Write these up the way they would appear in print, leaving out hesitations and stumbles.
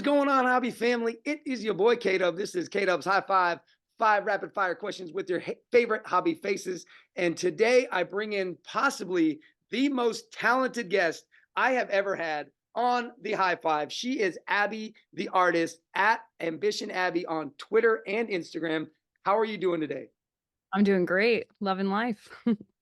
going on, hobby family? It is your boy K-Dub. This is K-Dub's High Five, 5 rapid fire questions with your favorite hobby faces. And today I bring in possibly the most talented guest I have ever had on the High Five. She is Abby, the artist, at Ambition Abby on Twitter and Instagram. How are you doing today? I'm doing great, loving life.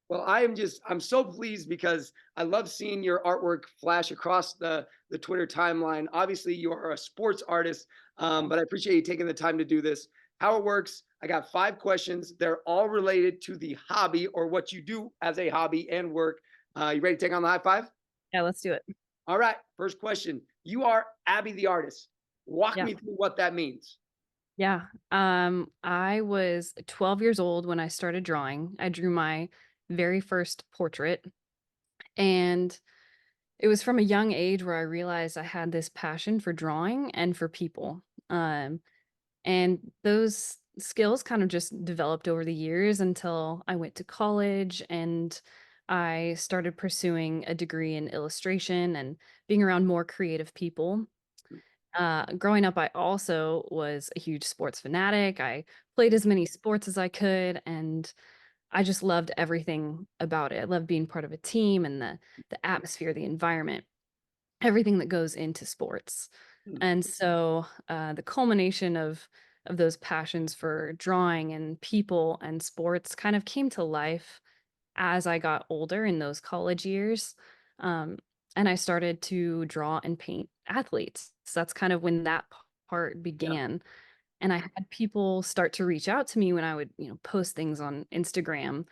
Well, I'm so pleased because I love seeing your artwork flash across the Twitter timeline. Obviously, you are a sports artist, but I appreciate you taking the time to do this. How it works, I got 5 questions. They're all related to the hobby or what you do as a hobby and work. You ready to take on the high five? Yeah, let's do it. All right. First question. You are Abby the artist. Walk Yeah. me through what that means. Yeah. I was 12 years old when I started drawing. I drew my very first portrait, and it was from a young age where I realized I had this passion for drawing and for people. And those skills kind of just developed over the years until I went to college and I started pursuing a degree in illustration and being around more creative people. Growing up, I also was a huge sports fanatic. I played as many sports as I could, and I just loved everything about it. I loved being part of a team and the atmosphere, the environment, everything that goes into sports. Hmm. And so, the culmination of those passions for drawing and people and sports kind of came to life as I got older in those college years. Um, and I started to draw and paint athletes. So that's kind of when that part Yeah. began. And I had people start to reach out to me when I would, post things on Instagram,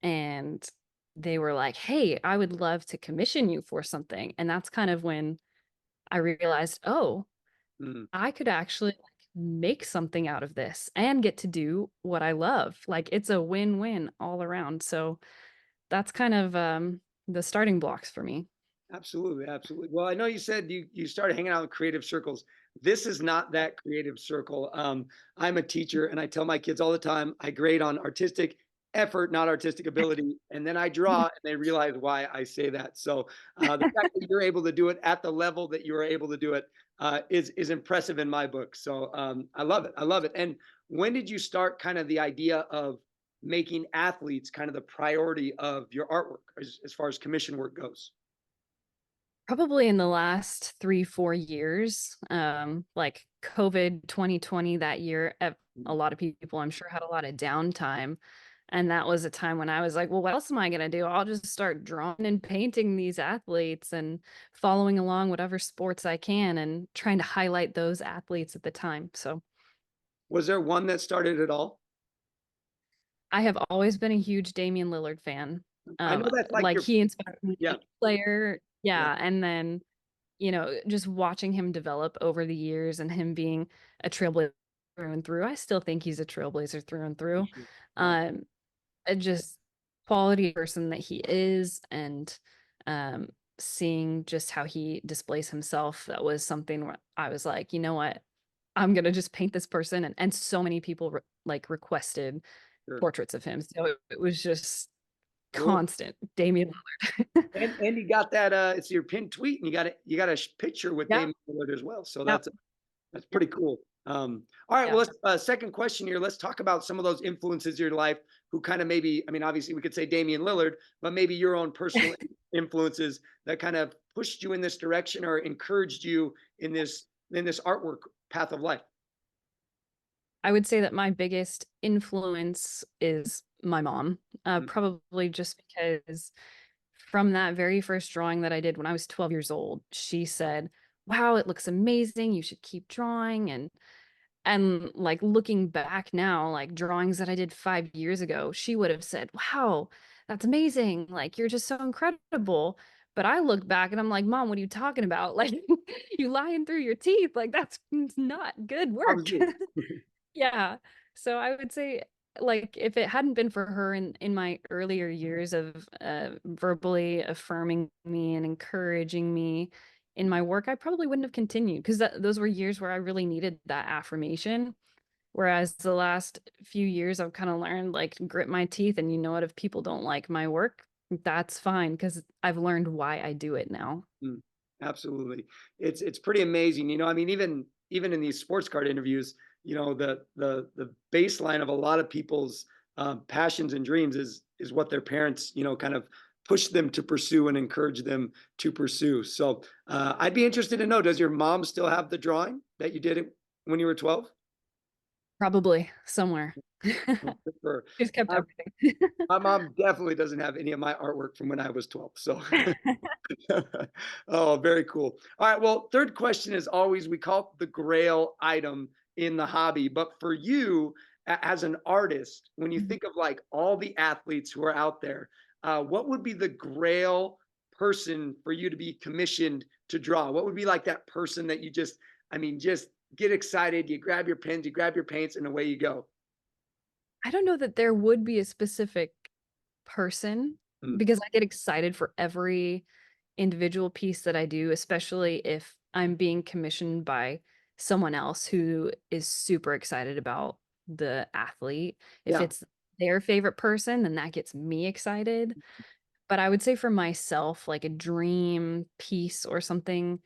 and they were like, "Hey, I would love to commission you for something." And that's kind of when I realized, "Oh, Hmm. I could actually like make something out of this and get to do what I love." Like it's a win-win all around. So that's kind of, the starting blocks for me. Absolutely, absolutely. Well, I know you said you started hanging out in creative circles. This is not that creative circle. I'm a teacher, and I tell my kids all the time, I grade on artistic effort, not artistic ability, and then I draw, and they realize why I say that. So the fact that you're able to do it at the level that you are able to do it is impressive in my book. So I love it. I love it. And when did you start kind of the idea of making athletes kind of the priority of your artwork as far as commission work goes? Probably in the last 3, 4 years, like COVID 2020, that year, a lot of people, I'm sure, had a lot of downtime, and that was a time when I was like, "Well, what else am I gonna do? I'll just start drawing and painting these athletes and following along whatever sports I can and trying to highlight those athletes at the time." So, Was there one that started it all? I have always been a huge Damian Lillard fan. I know that's like Like, your he inspired me to yeah, be a player. yeah, Yeah, and then just watching him develop over the years and him being a trailblazer through and through. I still think he's a trailblazer through and for through. sure. Yeah, Um, just quality person that he is, and um, seeing just how he displays himself, that was something where I was like, "You know what? I'm gonna just paint this person," and so many people requested sure. portraits of him, so it was just Cool. constant. Damian Lillard. And you got that, it's your pinned tweet, and you got a picture with Yep, Damian Lillard as well, so yep, that's yep, pretty cool. All right, well, yep. let's second question here. Let's talk about some of those influences in your life who kind of maybe, I mean, obviously we could say Damian Lillard, but maybe your own personal influences that kind of pushed you in this direction or encouraged you in this artwork path of life. I would say that my biggest influence is my mom, Mm, probably just because from that very first drawing that I did when I was 12 years old, she said, "Wow, it looks amazing. You should keep drawing." And like looking back now, like drawings that I did 5 years ago, she would have said, "Wow, that's amazing. Like you're just so incredible." But I look back and I'm like, "Mom, what are you talking about? Like you lying through your teeth. Like that's not good how was work." you? Yeah. So I would say, like, if it hadn't been for her in my earlier years of, verbally affirming me and encouraging me in my work, I probably wouldn't have continued because those were years where I really needed that affirmation. Whereas the last few years, I've kinda learned, like, grit my teeth, and you know what? If people don't like my work, that's fine because 'cause I've learned why I do it now. Mm, absolutely. It's pretty amazing. I mean, even even in these sports card interviews, the baseline of a lot of people's passions and dreams is what their parents, kind of push them to pursue and encourage them to pursue. So I'd be interested to know, does your mom still have the drawing that you did it when you were 12? Probably somewhere. Or She's kept my, everything. my mom definitely doesn't have any of my artwork from when I was 12. So oh, very cool. All right. Well, third question is always, we call it the grail item in the hobby. But for you, as an artist, when you think of like all the athletes who are out there, what would be the grail person for you to be commissioned to draw? What would be like that person that you just, I mean, just get excited, you grab your pens, you grab your paints, and away you go? I don't know that there would be a specific person Mm, because I get excited for every individual piece that I do, especially if I'm being commissioned by someone else who is super excited about the athlete. If yeah. it's their favorite person, then that gets me excited. But I would say for myself, like a dream piece or something,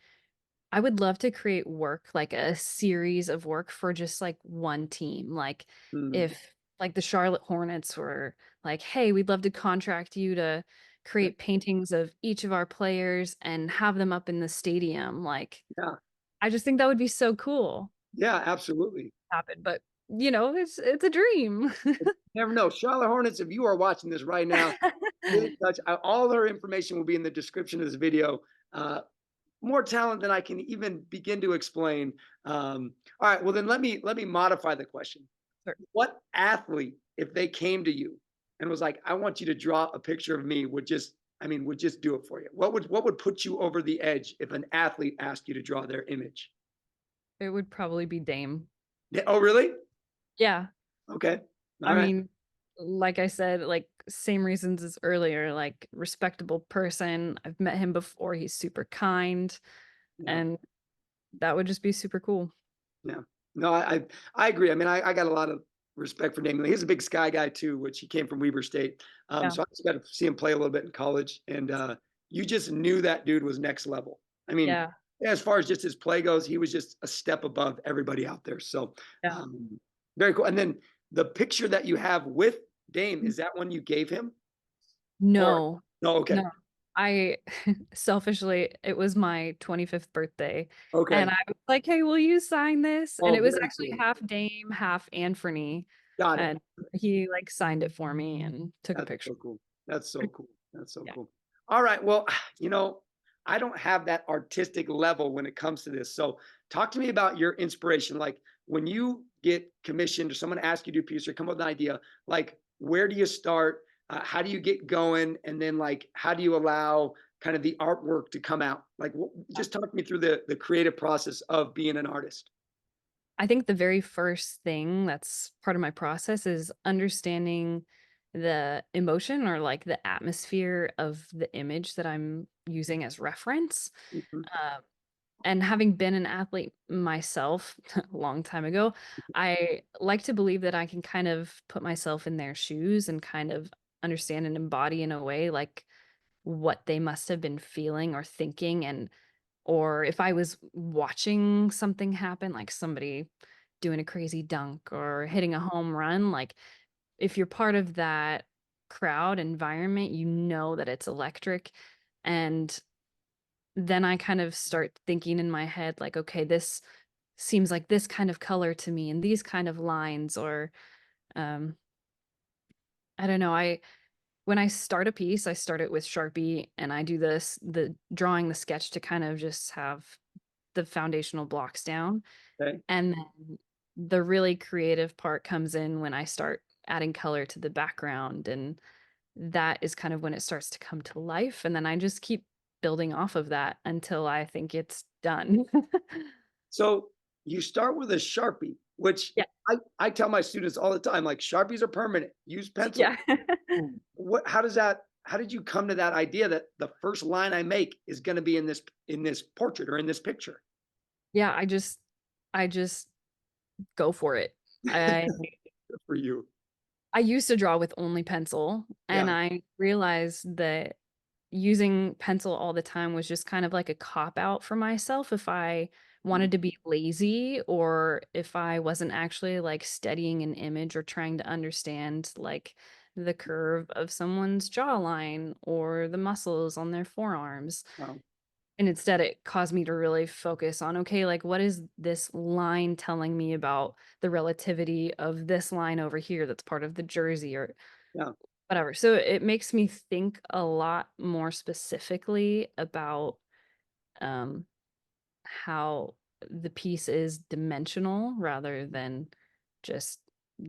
I would love to create work, like a series of work for just like one team. Like Mm, if like the Charlotte Hornets were like, "Hey, we'd love to contract you to create paintings of each of our players and have them up in the stadium." Like yeah. I just think that would be so cool Yeah. Absolutely. to happen, but it's a dream. Never know. Charlotte Hornets, if you are watching this right now, get in touch. All her information will be in the description of this video. More talent than I can even begin to explain. All right, well then let me modify the question. Sure. What athlete, if they came to you and was like, "I want you to draw a picture of me," would just do it for you? What would put you over the edge if an athlete asked you to draw their image? It would probably be Dame. Yeah, oh, really? Yeah. Okay. All I right. mean, like I said, like same reasons as earlier, like respectable person. I've met him before. He's super kind, Yeah. and that would just be super cool. Yeah. No, I agree. I mean, I got a lot of respect for Damian. He's a big Sky guy too, which he came from Weber State. Yeah. So I just got to see him play a little bit in college, and you just knew that dude was next level. I mean, Yeah. as far as just his play goes, he was just a step above everybody out there. So Yeah. um, very cool. And then the picture that you have with Dame, is that one you gave him, or No, no? Okay, no. I selfishly, it was my 25th birthday, and okay. I was like, "Hey, will you sign this?" And Oh, it was very actually cool. half Dame, half Anthony, Got it. and he like signed it for me and took a That's picture. so cool. That's so cool. That's so Yeah. cool. All right. Well, I don't have that artistic level when it comes to this. So talk to me about your inspiration. Like when you get commissioned or someone asks you to do a piece or come up with an idea, like where do you start? How do you get going? And then like, how do you allow kind of the artwork to come out? Like just talk me through the creative process of being an artist. I think the very first thing that's part of my process is understanding the emotion or like the atmosphere of the image that I'm using as reference. Mhm. Um, and having been an athlete myself a long time ago, I like to believe that I can kind of put myself in their shoes and kind of understand and embody in a way like what they must have been feeling or thinking, and or if I was watching something happen, like somebody doing a crazy dunk or hitting a home run, like if you're part of that crowd environment, you know that it's electric. And then I kind of start thinking in my head, like, okay, this seems like this kind of color to me and these kind of lines, or um, I don't know. When I start a piece, I start it with Sharpie and I do the drawing, the sketch to kind of just have the foundational blocks down. Okay. And then the really creative part comes in when I start adding color to the background. And that is kind of when it starts to come to life. And then I just keep building off of that until I think it's done. So you start with a Sharpie, which Yeah. I tell my students all the time, like Sharpies are permanent. Use pencil. Yeah. How did you come to that idea that the first line I make is going to be in this portrait or in this picture? Yeah. I just go for it. I Good for you. I used to draw with only pencil, and Yeah. I realized that using pencil all the time was just kind of like a cop out for myself if I wanted to be lazy, or if I wasn't actually like studying an image or trying to understand like the curve of someone's jawline or the muscles on their forearms. Wow. And instead it caused me to really focus on, okay, like what is this line telling me about the relativity of this line over here that's part of the jersey or Yeah. whatever. So it makes me think a lot more specifically about um how the piece is dimensional rather than just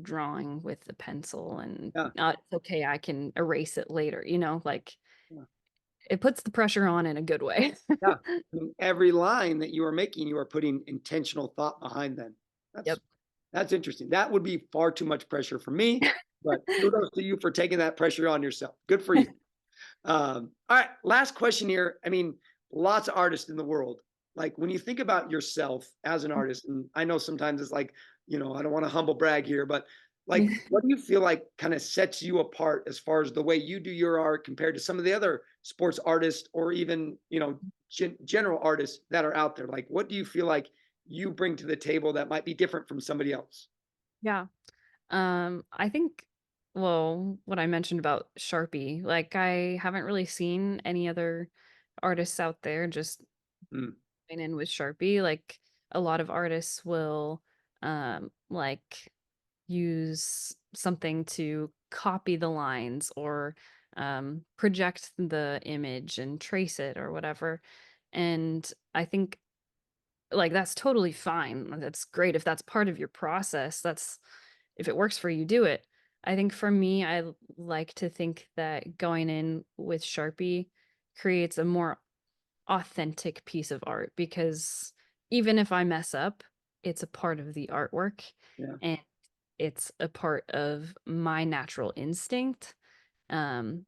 drawing with the pencil and Yeah. it's okay, I can erase it later, you know, like Yeah. it puts the pressure on in a good way. Yeah. And every line that you are making, you are putting intentional thought behind them. Yep. That's interesting. That would be far too much pressure for me, but kudos to you for taking that pressure on yourself. Good for you. All right, last question here. I mean, lots of artists in the world. Like when you think about yourself as an artist, and I know sometimes it's like, I don't want to humble brag here, but like, what do you feel like kind of sets you apart as far as the way you do your art compared to some of the other sports artists or even, general artists that are out there? Like, what do you feel like you bring to the table that might be different from somebody else? Yeah. I think, well, what I mentioned about Sharpie, like I haven't really seen any other artists out there just Mm, going in with Sharpie. Like a lot of artists will like use something to copy the lines or project the image and trace it or whatever. And I think like that's totally fine. That's great if that's part of your process. That's if it works for you, do it. I think for me, like to think that going in with Sharpie creates a more authentic piece of art because even if I mess up, it's a part of the artwork yeah, and it's a part of my natural instinct. Um,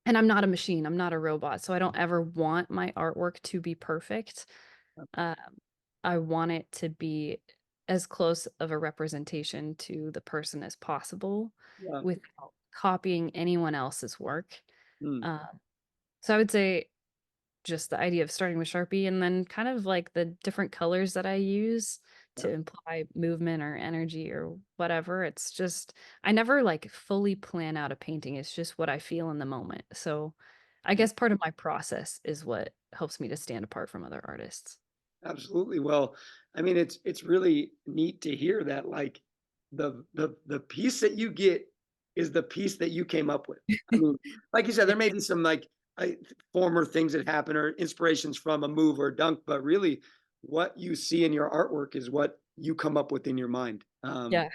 and I'm not a machine, I'm not a robot, so I don't ever want my artwork to be perfect. Um, I want it to be as close of a representation to the person as possible yeah. without copying anyone else's work. Mm, Uh, so I would say just the idea of starting with Sharpie and then kind of like the different colors that I use yeah. to imply movement or energy or whatever. It's just, I never like fully plan out a painting. It's just what I feel in the moment. So I Yeah. guess part of my process is what helps me to stand apart from other artists. Absolutely. Well, I mean, it's really neat to hear that like the piece that you get is the piece that you came up with. I mean, like you said, there may be some like former things that happen or inspirations from a move or a dunk, but really what you see in your artwork is what you come up with in your mind, Yeah.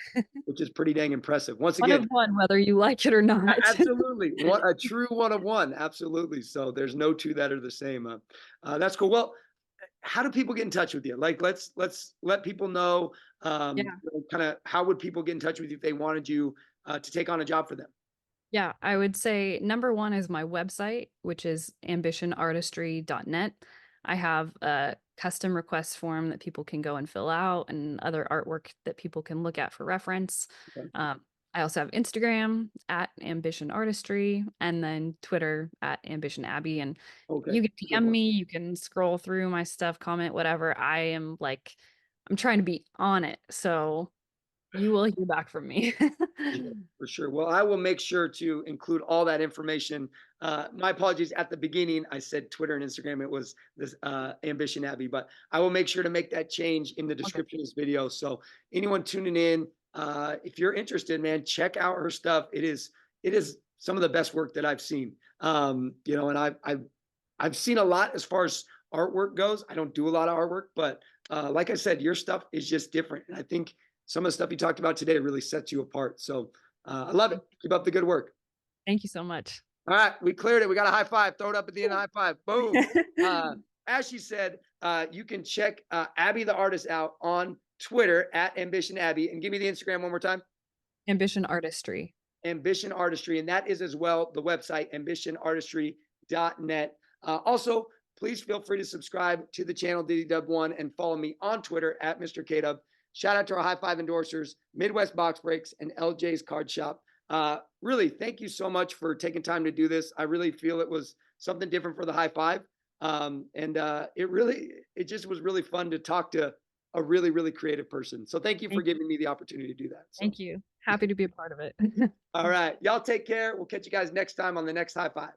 which is pretty dang impressive. Once One again, of one, whether you like it or not. absolutely. A true one of one. Absolutely. So there's no two that are the same. That's cool. Well, how do people get in touch with you? Like, let's let people know, Yeah. kind of how would people get in touch with you if they wanted you to take on a job for them? Yeah, I would say number one is my website, which is ambitionartistry.net. I have a custom request form that people can go and fill out and other artwork that people can look at for reference. Okay. Um, I also have Instagram at Ambition Artistry and then Twitter at Ambition Abby. And Okay. you can Good DM one. me, you can scroll through my stuff, comment, whatever. I'm trying to be on it. So you will hear back from me. Sure, for sure. Well, I will make sure to include all that information. My apologies at the beginning. I said Twitter and Instagram. It was this Ambition Abby, but I will make sure to make that change in the Okay. description of this video. So anyone tuning in, if you're interested, man, check out her stuff. It is some of the best work that I've seen. And I've seen a lot as far as artwork goes. I don't do a lot of artwork, but like I said, your stuff is just different. And I think some of the stuff you talked about today really sets you apart. So I love it. Keep up the good work. Thank you so much. All right, we cleared it. We got a high five. Throw it up at the end. High five. Boom. As she said, you can check Abby the artist out on Twitter at Ambition Abby, and give me the Instagram one more time. Ambition Artistry. Ambition Artistry, and that is as well the website ambitionartistry.net. Also, please feel free to subscribe to the channel Diddy Dub One and follow me on Twitter at Mr. K Dub. Shout out to our high five endorsers, Midwest Box Breaks, and LJ's Card Shop. Really, thank you so much for taking time to do this. I really feel it was something different for the high five. It just was really fun to talk to a really, really creative person. So thank you for Thank you. giving me the opportunity to do that. So, Thank you. Happy to be a part of it. all right, y'all take care. We'll catch you guys next time on the next high five.